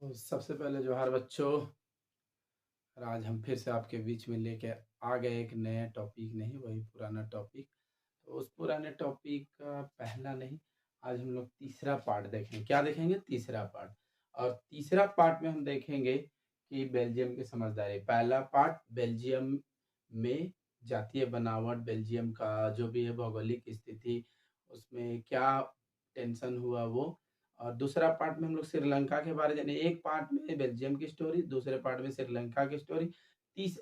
तो सबसे पहले जोहार बच्चों। और आज हम फिर से आपके बीच में लेके आ गए एक नया टॉपिक, नहीं वही पुराना टॉपिक। तो उस पुराने टॉपिक का पहला नहीं, आज हम लोग तीसरा पार्ट देखेंगे। क्या देखेंगे? तीसरा पार्ट। और तीसरा पार्ट में हम देखेंगे कि बेल्जियम की समझदारी। पहला पार्ट बेल्जियम में जातीय बनावट, बेल्जियम का जो भी है भौगोलिक स्थिति, उसमें क्या टेंशन हुआ वो। और दूसरा पार्ट में हम लोग श्रीलंका के बारे में, एक पार्ट में बेल्जियम की स्टोरी, दूसरे पार्ट में श्रीलंका की स्टोरी। तीस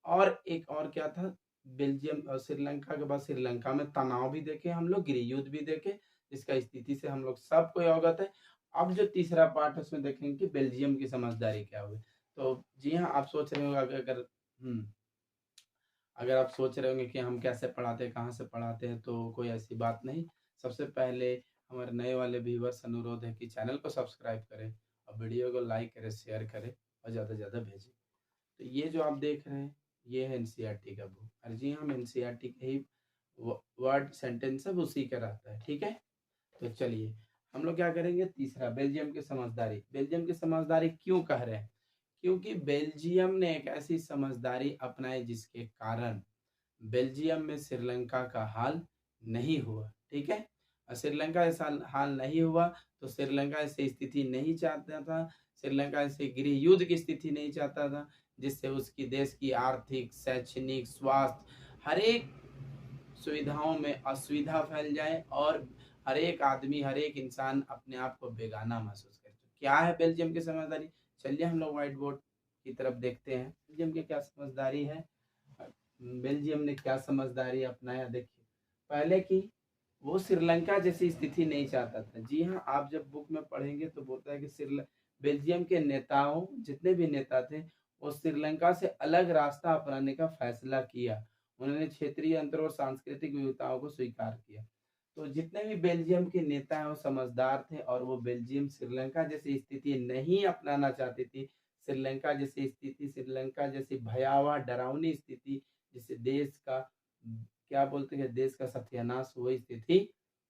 और एक और क्या था, बेल्जियम और श्रीलंका के बाद श्रीलंका में तनाव भी देखे हम लोग, गृह युद्ध भी देखे, जिसका स्थिति से हम लोग सबको अवगत है। अब जो तीसरा पार्ट है उसमें देखेंगे कि बेल्जियम की समझदारी क्या हुई। तो जी हाँ, आप सोच रहे होंगे अगर आप सोच रहे होंगे कि हम कैसे पढ़ाते हैं, कहाँ से पढ़ाते हैं, तो कोई ऐसी बात नहीं। सबसे पहले हमारे नए वाले व्यूवर्स से अनुरोध है कि चैनल को सब्सक्राइब करें और वीडियो को लाइक करें, शेयर करें और ज़्यादा से ज़्यादा भेजें। तो ये जो आप देख रहे हैं ये है एनसीईआरटी का बुक। और जी हाँ, हम एनसीईआरटी के ही वर्ड सेंटेंस सब उसी का रहता है, ठीक है। तो चलिए हम लोग क्या करेंगे, तीसरा बेल्जियम की समझदारी। बेल्जियम की समझदारी क्यों कह रहे हैं? क्योंकि बेल्जियम ने एक ऐसी समझदारी अपनाई जिसके कारण बेल्जियम में श्रीलंका का हाल नहीं हुआ, ठीक है। और श्रीलंका ऐसा हाल नहीं हुआ तो श्रीलंका ऐसी स्थिति नहीं चाहता था, श्रीलंका ऐसे गृह युद्ध की स्थिति नहीं चाहता था, जिससे उसकी देश की आर्थिक, शैक्षणिक, स्वास्थ्य हर एक सुविधाओं में असुविधा फैल जाए और हर एक आदमी, हर एक इंसान अपने आप को बेगाना महसूस करे। तो क्या है बेल्जियम की समझदारी? चलिए हम लोग व्हाइट बोर्ड की तरफ देखते हैं, बेल्जियम की क्या समझदारी है। बेल्जियम ने क्या समझदारी अपनाया, देखिए। पहले की वो श्रीलंका जैसी स्थिति नहीं चाहता था। जी हाँ, आप जब बुक में पढ़ेंगे तो बोलता है कि बेल्जियम के नेताओं, जितने भी नेता थे, वो श्रीलंका से अलग रास्ता अपनाने का फैसला किया। उन्होंने क्षेत्रीय अंतर और सांस्कृतिक विविधताओं को स्वीकार किया। तो जितने भी बेल्जियम के नेता हैं वो समझदार थे और वो बेल्जियम श्रीलंका जैसी स्थिति नहीं अपनाना चाहती थी। श्रीलंका जैसी स्थिति, श्रीलंका जैसी भयावह डरावनी स्थिति, जिससे देश का क्या बोलते हैं, देश का सत्यानाश हुई स्थिति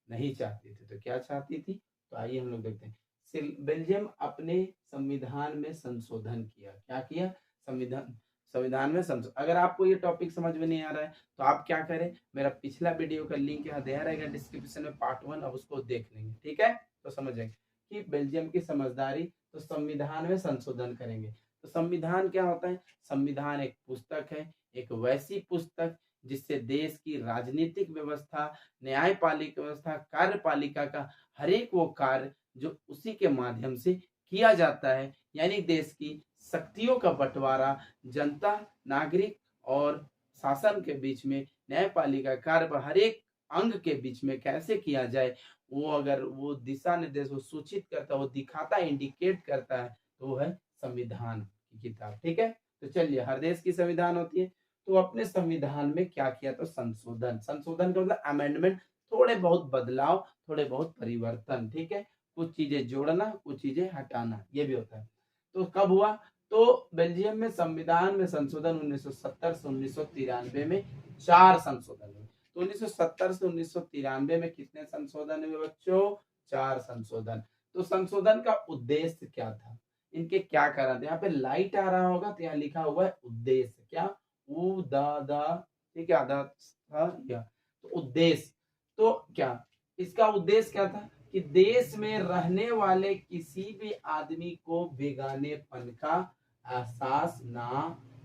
नहीं चाहती थी। तो क्या चाहती थी? तो आइए हम लोग देखते हैं। बेल्जियम अपने संविधान में संशोधन किया। क्या किया? संविधान संविधान में संशोधन। अगर आपको ये टॉपिक समझ में नहीं आ रहा है तो आप क्या करें, मेरा पिछला वीडियो का लिंक यहाँ दिया रहेगा डिस्क्रिप्शन में, पार्ट 1, अब उसको देख लेंगे, ठीक है। तो समझ जाएंगे कि बेल्जियम की समझदारी। तो संविधान में संशोधन करेंगे। तो संविधान क्या होता है? संविधान एक पुस्तक है, एक वैसी पुस्तक जिससे देश की राजनीतिक व्यवस्था, न्यायपालिका व्यवस्था, कार्यपालिका का हर एक वो कार्य जो उसी के माध्यम से किया जाता है, यानी देश की शक्तियों का बंटवारा जनता, नागरिक और शासन के बीच में, न्यायपालिका कार्य पर हर एक अंग के बीच में कैसे किया जाए, वो अगर वो दिशा निर्देश वो सूचित करता है, वो दिखाता है, इंडिकेट करता है, तो वो है संविधान की किताब, ठीक है। तो चलिए, हर देश की संविधान होती है। तो अपने संविधान में क्या किया? तो संशोधन। संशोधन का मतलब अमेंडमेंट, थोड़े बहुत बदलाव, थोड़े बहुत परिवर्तन, ठीक है। कुछ चीजें जोड़ना, कुछ चीजें हटाना, ये भी होता है। तो कब हुआ? तो बेल्जियम में संविधान में संशोधन 1970 से 1993 में 4 संशोधन हुए। तो 1970 से 1993 में कितने संशोधन हुए बच्चों? 4 संशोधन। तो संशोधन का उद्देश्य क्या था? इनके क्या कारण थे? यहाँ पे लाइट आ रहा होगा तो यहाँ लिखा हुआ है उद्देश्य। क्या? ठीक है, आधा था या तो उद्देश्य। तो क्या इसका उद्देश्य क्या था? कि देश में रहने वाले किसी भी आदमी को बेगानेपन का एहसास ना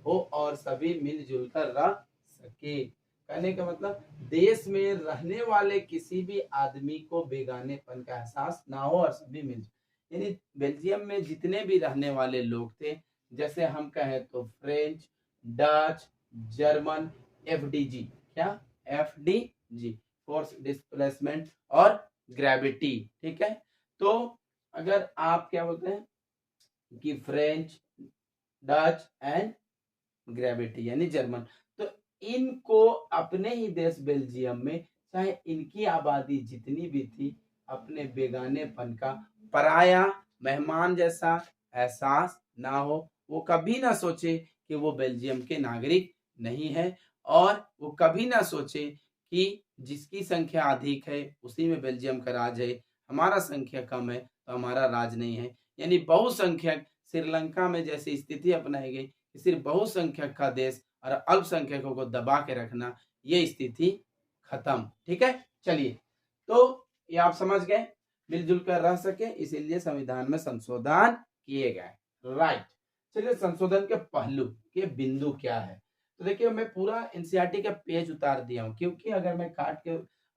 हो और सभी मिलजुल कर रह सके। कहने का मतलब, देश में रहने वाले किसी भी आदमी को बेगानेपन का एहसास ना हो और सभी मिलजुल, यानी बेल्जियम में जितने भी रहने वाले लोग थे, जैसे हम कहें तो फ्रेंच, डच, जर्मन, एफडीजी। क्या? एफडीजी, फोर्स डिस्प्लेसमेंट और ग्रेविटी, ठीक है। तो अगर आप क्या बोलते हैं कि फ्रेंच, डच एंड ग्रेविटी यानी जर्मन, तो इनको अपने ही देश बेल्जियम में, चाहे इनकी आबादी जितनी भी थी, अपने बेगानेपन का, पराया मेहमान जैसा एहसास ना हो। वो कभी ना सोचे कि वो बेल्जियम के नागरिक नहीं है, और वो कभी ना सोचे कि जिसकी संख्या अधिक है उसी में बेल्जियम का राज है, हमारा संख्या कम है तो हमारा राज नहीं है। यानी बहुसंख्यक श्रीलंका में जैसी स्थिति अपनाई गई कि सिर्फ बहुसंख्यक का देश और अल्पसंख्यकों को दबा के रखना, ये स्थिति खत्म। ठीक है, चलिए, तो ये आप समझ गए, मिलजुल कर रह सके इसीलिए संविधान में संशोधन किए गए। राइट, चलिए संशोधन के पहलू के बिंदु क्या है। तो देखिए मैं पूरा एनसीईआरटी का पेज उतार दिया हूँ, क्योंकि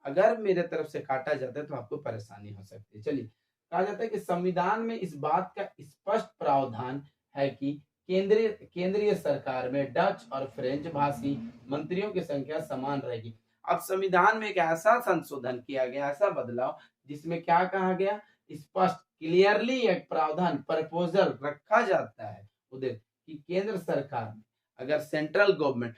अगर मेरे तरफ से काटा जाता है तो आपको परेशानी हो सकती है। चलिए, कहा जाता है कि संविधान में इस बात का स्पष्ट प्रावधान है कि केंद्रीय सरकार में डच और फ्रेंच भाषी मंत्रियों की संख्या समान रहेगी। अब संविधान में एक ऐसा संशोधन किया गया, ऐसा बदलाव, जिसमें क्या कहा गया, स्पष्ट क्लियरली एक प्रावधान प्रपोजल रखा जाता है उधर कि केंद्र सरकार अगर सेंट्रल गवर्नमेंट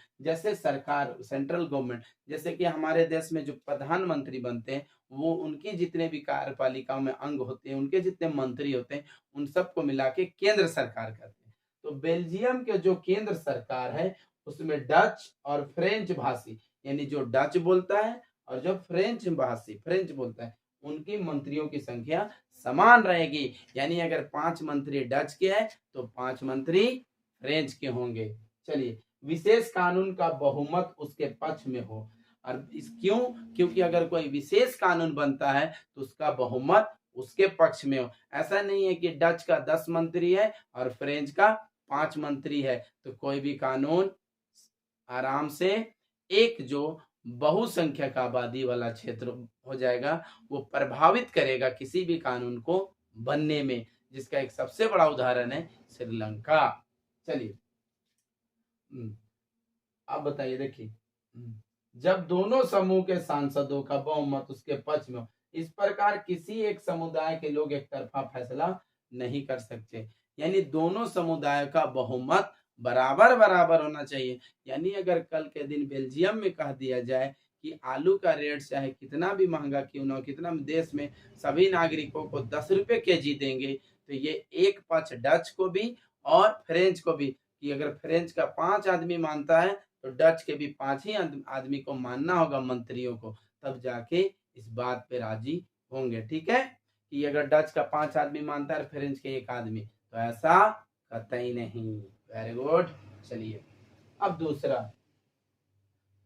जैसे कि हमारे देश में जो प्रधानमंत्री बनते हैं वो उनकी जितने भी कार्यपालिकाओं में अंग होते हैं, उनके जितने मंत्री होते हैं, उन सबको मिला के केंद्र सरकार कहते हैं। तो बेल्जियम के जो केंद्र सरकार है उसमें डच और फ्रेंच भाषी, यानी जो डच बोलता है और जो फ्रेंच बोलता है, उनकी मंत्रियों की संख्या समान रहेगी। यानी अगर 5 मंत्री डच के हैं तो 5 मंत्री फ्रेंच के होंगे। चलिए, विशेष कानून का बहुमत उसके पक्ष में हो। और क्योंकि अगर कोई विशेष कानून बनता है तो उसका बहुमत उसके पक्ष में हो। ऐसा नहीं है कि डच का 10 मंत्री है और फ्रेंच का 5 मंत्री है तो कोई भी कानून आराम से एक जो बहुसंख्यक आबादी वाला क्षेत्र हो जाएगा वो प्रभावित करेगा किसी भी कानून को बनने में, जिसका एक सबसे बड़ा उदाहरण है श्रीलंका। चलिए, अब बताइए, देखिए, जब दोनों समूह के सांसदों का बहुमत उसके पक्ष में हो, इस प्रकार किसी एक समुदाय के लोग एक तरफा फैसला नहीं कर सकते। यानी दोनों समुदाय का बहुमत बराबर होना चाहिए। यानी अगर कल के दिन बेल्जियम में कह दिया जाए कि आलू का रेट चाहे कितना भी महंगा क्यों ना हो, कितना देश में सभी नागरिकों को 10 रुपए केजी देंगे, तो ये एक पक्ष डच को भी और फ्रेंच को भी, कि अगर फ्रेंच का 5 आदमी मानता है तो डच के भी 5 ही आदमी को मानना होगा, मंत्रियों को, तब जाके इस बात पे राजी होंगे। ठीक है, कि अगर डच का 5 आदमी मानता है फ्रेंच के 1 आदमी, तो ऐसा कतई नहीं। Very good. चलिए, अब दूसरा,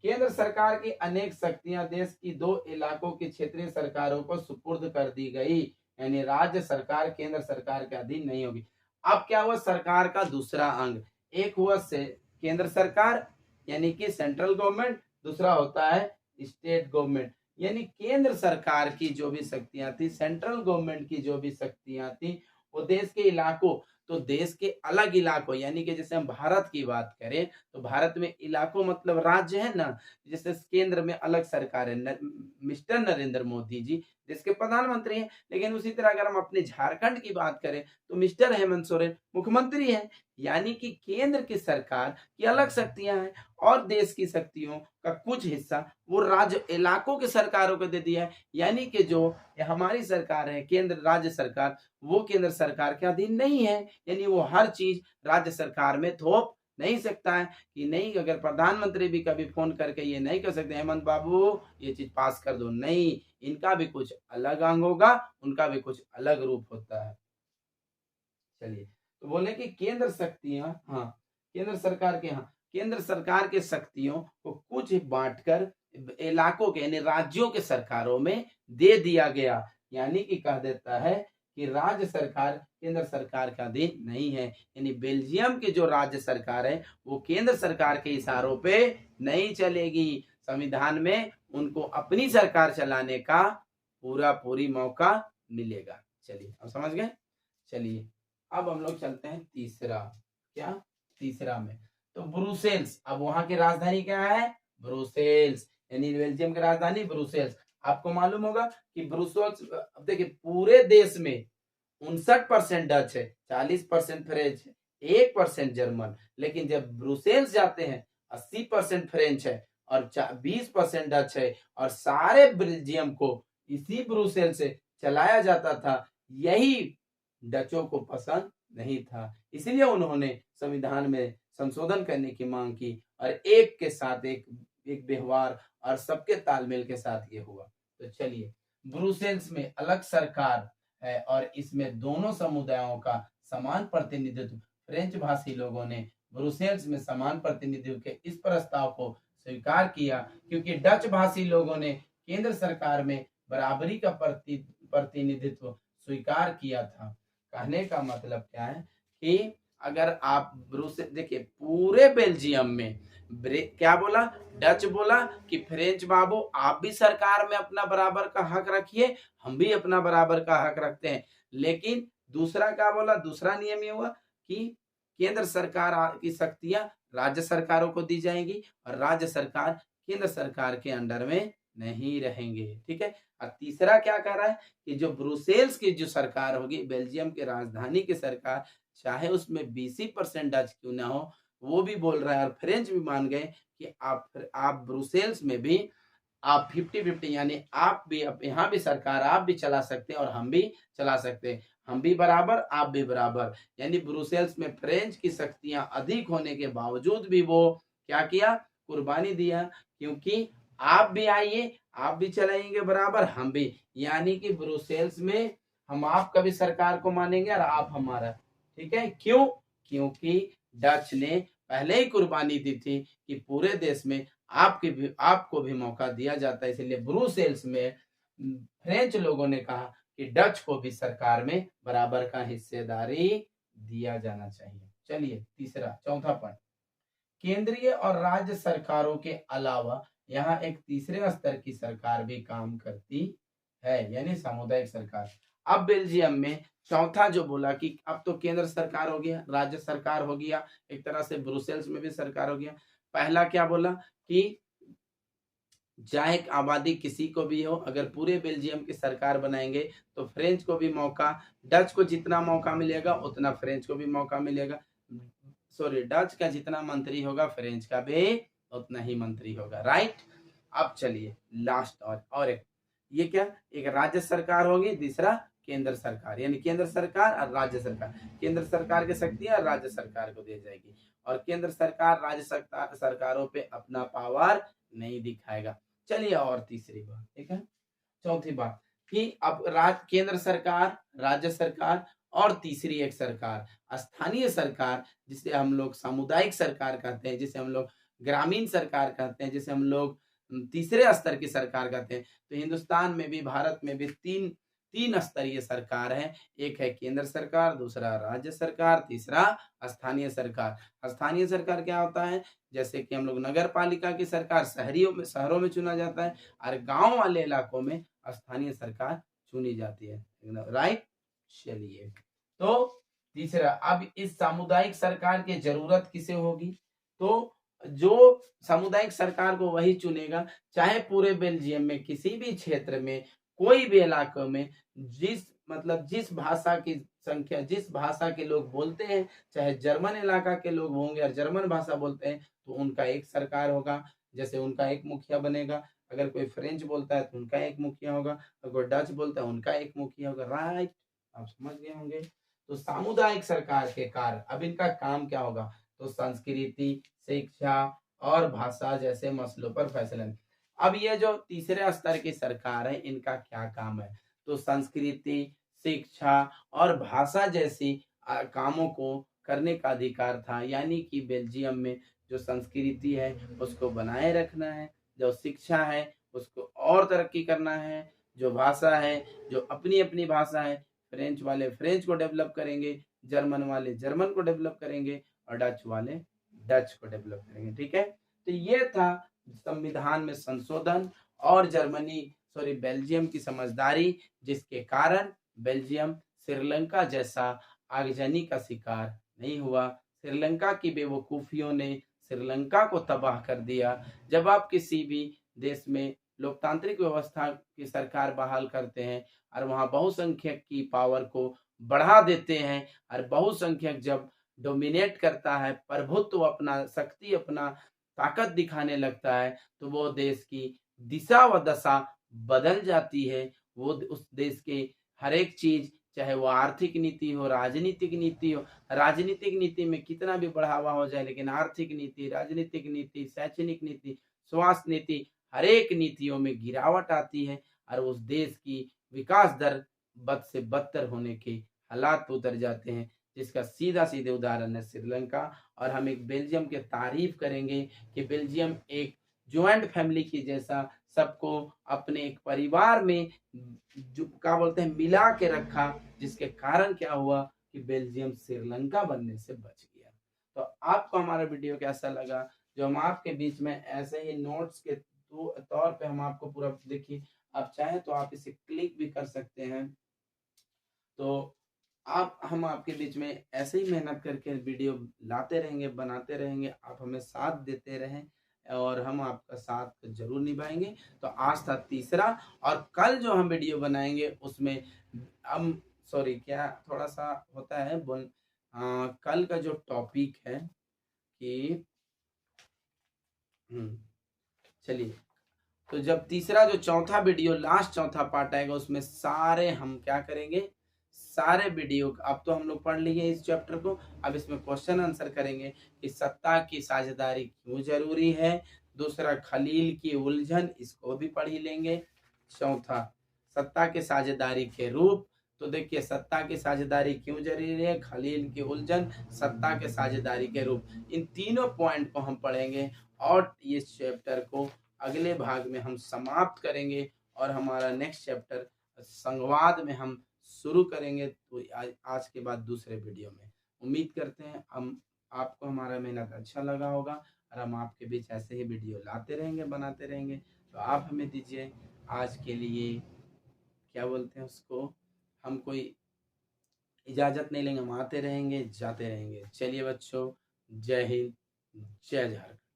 केंद्र सरकार की अनेक शक्तियां देश की 2 इलाकों की क्षेत्रीय सरकारों को सुपुर्द कर दी गई। यानी राज्य सरकार केंद्र सरकार के अधीन नहीं होगी। अब क्या हुआ, सरकार का दूसरा अंग, एक हुआ से केंद्र सरकार यानी कि सेंट्रल गवर्नमेंट, दूसरा होता है स्टेट गवर्नमेंट। यानी केंद्र सरकार की जो भी शक्तियां थी, सेंट्रल गवर्नमेंट की जो भी शक्तियां थी, वो देश के इलाकों, तो देश के अलग इलाकों, यानी कि जैसे हम भारत की बात करें तो भारत में इलाकों मतलब राज्य है ना, जैसे केंद्र में अलग सरकार है, मिस्टर नरेंद्र मोदी जी देश के प्रधानमंत्री हैं। लेकिन उसी तरह अगर हम अपने झारखंड की बात करें तो मिस्टर हेमंत सोरेन मुख्यमंत्री हैं। यानी कि केंद्र की सरकार की अलग शक्तियां हैं और देश की शक्तियों का कुछ हिस्सा वो राज्य इलाकों के सरकारों को दे दिया है। यानी कि जो हमारी सरकार है केंद्र राज्य सरकार, वो केंद्र सरकार के अधीन नहीं है। यानी वो हर चीज राज्य सरकार में थोप नहीं सकता है कि नहीं, अगर प्रधानमंत्री भी कभी फोन करके ये नहीं कर सकते हेमंत बाबू ये चीज पास कर दो, नहीं, इनका भी कुछ अलग अंग होगा, उनका भी कुछ अलग रूप होता है। चलिए, तो बोले कि केंद्र शक्तियां, केंद्र सरकार के शक्तियों को कुछ बांटकर इलाकों के यानी राज्यों के सरकारों में दे दिया गया। यानी कि कह देता है कि राज्य सरकार केंद्र सरकार का अधीन नहीं है। यानी बेल्जियम की जो राज्य सरकार है वो केंद्र सरकार के इशारों पे नहीं चलेगी। संविधान में उनको अपनी सरकार चलाने का पूरी मौका मिलेगा। चलिए, अब समझ गए। चलिए, अब हम लोग चलते हैं तीसरा में, तो ब्रुसेल्स। अब वहां की राजधानी क्या है, ब्रुसेल्स, यानी बेल्जियम की राजधानी ब्रुसेल्स। आपको मालूम होगा कि ब्रुसेल्स, अब देखिए पूरे देश में 59% डच है, 40% फ्रेंच है, 1% जर्मन। लेकिन जब ब्रुसेल्स जाते हैं 80% फ्रेंच है और 20% डच है और सारे बेल्जियम को इसी ब्रुसेल से चलाया जाता था। यही डचों को पसंद नहीं था, इसलिए उन्होंने संविधान में संशोधन करने की मांग की और एक के साथ एक व्यवहार और सबके तालमेल के साथ ये हुआ। तो चलिए, ब्रुसेल्स में अलग सरकार, है और इसमें दोनों समुदायों का समान प्रतिनिधित्व फ्रेंच भाषी लोगों ने ब्रुसेल्स में समान प्रतिनिधित्व के इस प्रस्ताव को स्वीकार किया, क्योंकि डच भाषी लोगों ने केंद्र सरकार में बराबरी का प्रतिनिधित्व स्वीकार किया था। कहने का मतलब क्या है कि अगर आप ब्रुसेल्स देखिए, पूरे बेल्जियम में क्या बोला, डच बोला कि फ्रेंच बाबू आप भी सरकार में अपना बराबर का हक रखिए, हम भी अपना बराबर का हक रखते हैं। लेकिन दूसरा क्या बोला, दूसरा नियम ये हुआ कि केंद्र सरकार की शक्तियां राज्य सरकारों को दी जाएंगी और राज्य सरकार केंद्र सरकार के अंडर में नहीं रहेंगे। ठीक है। और तीसरा क्या कह रहा है कि जो ब्रुसेल्स की जो सरकार होगी, बेल्जियम के राजधानी की सरकार, चाहे उसमें 20% डच क्यों ना हो, वो भी बोल रहा है और फ्रेंच भी मान गए कि आप ब्रुसेल्स में भी आप 50-50 यानी आप भी यहाँ भी सरकार आप भी चला सकते हैं और हम भी चला सकते हैं, हम भी बराबर आप भी बराबर। यानी ब्रुसेल्स में फ्रेंच की शक्तियां अधिक होने के बावजूद भी वो क्या किया, कुर्बानी दिया, क्योंकि आप भी आइए, आप भी चलाएंगे बराबर, हम भी। यानी कि ब्रुसेल्स में हम आपका भी सरकार को मानेंगे और आप हमारा। ठीक है। क्यों? क्योंकि डच ने पहले ही कुर्बानी दी थी कि पूरे देश में आपको भी मौका दिया जाता है, इसलिए ब्रुसेल्स में फ्रेंच लोगों ने कहा कि डच को भी सरकार में बराबर का हिस्सेदारी दिया जाना चाहिए। चलिए चौथा पॉइंट, केंद्रीय और राज्य सरकारों के अलावा यहाँ एक तीसरे स्तर की सरकार भी काम करती है, यानी सामुदायिक सरकार। अब बेल्जियम में चौथा जो बोला कि अब तो केंद्र सरकार हो गया, राज्य सरकार हो गया, एक तरह से ब्रुसेल्स में भी सरकार हो गया। पहला क्या बोला कि चाहे आबादी किसी को भी हो, अगर पूरे बेल्जियम की सरकार बनाएंगे तो फ्रेंच को भी मौका, डच को जितना मौका मिलेगा उतना फ्रेंच को भी मौका मिलेगा। सॉरी, डच का जितना मंत्री होगा फ्रेंच का भी उतना ही मंत्री होगा। राइट। अब चलिए लास्ट और एक, ये क्या, एक राज्य सरकार होगी, दूसरा केंद्र सरकार, यानी केंद्र सरकार और राज्य सरकार। केंद्र सरकार की शक्तियां राज्य सरकार को दी जाएगी और केंद्र सरकार राज्य सरकारों पे अपना पावर नहीं दिखाएगा। चलिए और तीसरी बात, ठीक है, चौथी बात कि अब केंद्र सरकार, राज्य सरकार और तीसरी एक सरकार स्थानीय सरकार, जिसे हम लोग सामुदायिक सरकार कहते हैं, जिसे हम लोग ग्रामीण सरकार कहते हैं, जिसे हम लोग तीसरे स्तर की सरकार कहते हैं। तो हिंदुस्तान में भी, भारत में भी तीन स्तरीय सरकार है। एक है केंद्र सरकार, दूसरा राज्य सरकार, तीसरा स्थानीय सरकार। स्थानीय सरकार क्या होता है, जैसे कि हम लोग नगर पालिका की सरकार शहरों में चुना जाता है और गांव वाले इलाकों में स्थानीय सरकार चुनी जाती है। राइट। चलिए, तो तीसरा, अब इस सामुदायिक सरकार की जरूरत किसे होगी, तो जो सामुदायिक सरकार को वही चुनेगा, चाहे पूरे बेल्जियम में किसी भी क्षेत्र में, कोई भी इलाकों में जिस भाषा की संख्या, जिस भाषा के लोग बोलते हैं, चाहे जर्मन इलाका के लोग होंगे और जर्मन भाषा बोलते हैं तो उनका एक सरकार होगा, जैसे उनका एक मुखिया बनेगा। अगर कोई फ्रेंच बोलता है तो उनका एक मुखिया होगा, अगर डच बोलता है उनका एक मुखिया होगा। राइट, आप समझ गए होंगे। तो सामुदायिक सरकार के कार्य, अब इनका काम क्या होगा, तो संस्कृति, शिक्षा और भाषा जैसे मसलों पर फैसला। अब ये जो तीसरे स्तर की सरकार है, इनका क्या काम है, तो संस्कृति, शिक्षा और भाषा जैसी कामों को करने का अधिकार था। यानी कि बेल्जियम में जो संस्कृति है उसको बनाए रखना है, जो शिक्षा है उसको और तरक्की करना है, जो भाषा है, जो अपनी अपनी भाषा है, फ्रेंच वाले फ्रेंच को डेवलप करेंगे, जर्मन वाले जर्मन को डेवलप करेंगे और डच वाले डच को डेवलप करेंगे। ठीक है। तो ये था संविधान में संशोधन और बेल्जियम की समझदारी, जिसके कारण बेल्जियम श्रीलंका जैसा आगजनी का शिकार नहीं हुआ। श्रीलंका की बेवकूफियों ने श्रीलंका को तबाह कर दिया। जब आप किसी भी देश में लोकतांत्रिक व्यवस्था की सरकार बहाल करते हैं और वहां बहुसंख्यक की पावर को बढ़ा देते हैं और बहुसंख्यक जब डोमिनेट करता है, प्रभुत्व, अपना शक्ति, अपना ताकत दिखाने लगता है, तो वो देश की दिशा व दशा बदल जाती है। वो उस देश के हर एक चीज, चाहे वो आर्थिक नीति हो, राजनीतिक नीति हो, राजनीतिक नीति में कितना भी बढ़ावा हो जाए, लेकिन आर्थिक नीति, राजनीतिक नीति, शैक्षणिक नीति, स्वास्थ्य नीति, हर एक नीतियों में गिरावट आती है और उस देश की विकास दर बद से बदतर होने के हालात पे उतर जाते हैं, जिसका सीधा सीधे उदाहरण है श्रीलंका। और हम एक बेल्जियम की तारीफ करेंगे कि बेल्जियम एक ज्वाइंट फैमिली की जैसा सबको अपने एक परिवार में जो क्या बोलते हैं मिला के रखा, जिसके कारण क्या हुआ कि बेल्जियम श्रीलंका बनने से बच गया। तो आपको हमारा वीडियो कैसा लगा? जो हम आपके बीच में ऐसे ही नोट्स के तौर पे हम आपको पूरा देखिए, आप चाहें तो आप इसे क्लिक भी कर सकते हैं। तो आप हम आपके बीच में ऐसे ही मेहनत करके वीडियो लाते रहेंगे, बनाते रहेंगे, आप हमें साथ देते रहें और हम आपका साथ ज़रूर निभाएँगे। तो आज था तीसरा, और कल जो हम वीडियो बनाएँगे उसमें हम सॉरी क्या थोड़ा-सा होता है कल का जो टॉपिक है कि हुँ, चलिए, तो जब तीसरा जो चौथा वीडियो लास्ट चौथा पार्ट आएगा उसमें सारे हम क्या करेंगे, सारे वीडियो अब तो हम लोग पढ़ लिए इस चैप्टर को, अब इसमें क्वेश्चन आंसर करेंगे कि सत्ता की साझेदारी क्यों जरूरी है। दूसरा खलील की उलझन, इसको भी पढ़ ही लेंगे। चौथा सत्ता के साझेदारी के रूप, तो देखिए सत्ता की साझेदारी क्यों जरूरी है, खलील की उलझन, सत्ता के साझेदारी के रूप, इन तीनों पॉइंट को हम पढ़ेंगे और इस चैप्टर को अगले भाग में हम समाप्त करेंगे और हमारा नेक्स्ट चैप्टर संवाद में हम शुरू करेंगे। तो आज के बाद दूसरे वीडियो में उम्मीद करते हैं हम आपको हमारा मेहनत अच्छा लगा होगा और हम आपके बीच ऐसे ही वीडियो लाते रहेंगे, बनाते रहेंगे। तो आप हमें दीजिए आज के लिए क्या बोलते हैं उसको, हम कोई इजाज़त नहीं लेंगे, हम आते रहेंगे, जाते रहेंगे। चलिए बच्चों, जय हिंद, जय झारखंड।